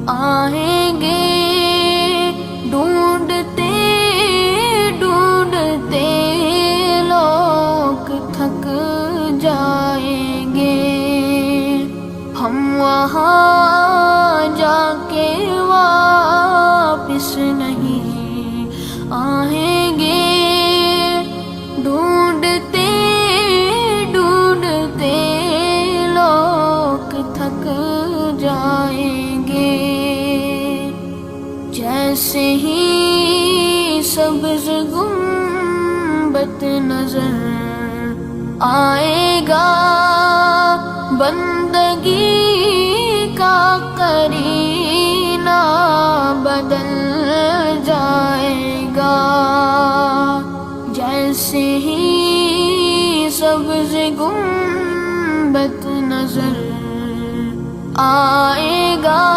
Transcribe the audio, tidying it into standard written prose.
آئیں گے ڈھونڈتے ڈھونڈتے لوگ تھک جائیں گے، ہم وہاں جا کے واپس نہیں آئیں گے، ڈھونڈتے ڈھونڈتے لوگ تھک جائیں گے، جیسے ہی سبز گنبد نظر آئے گا، بندگی کا قرینہ بدل جائے گا، جیسے ہی سبز گنبد نظر آئے گا۔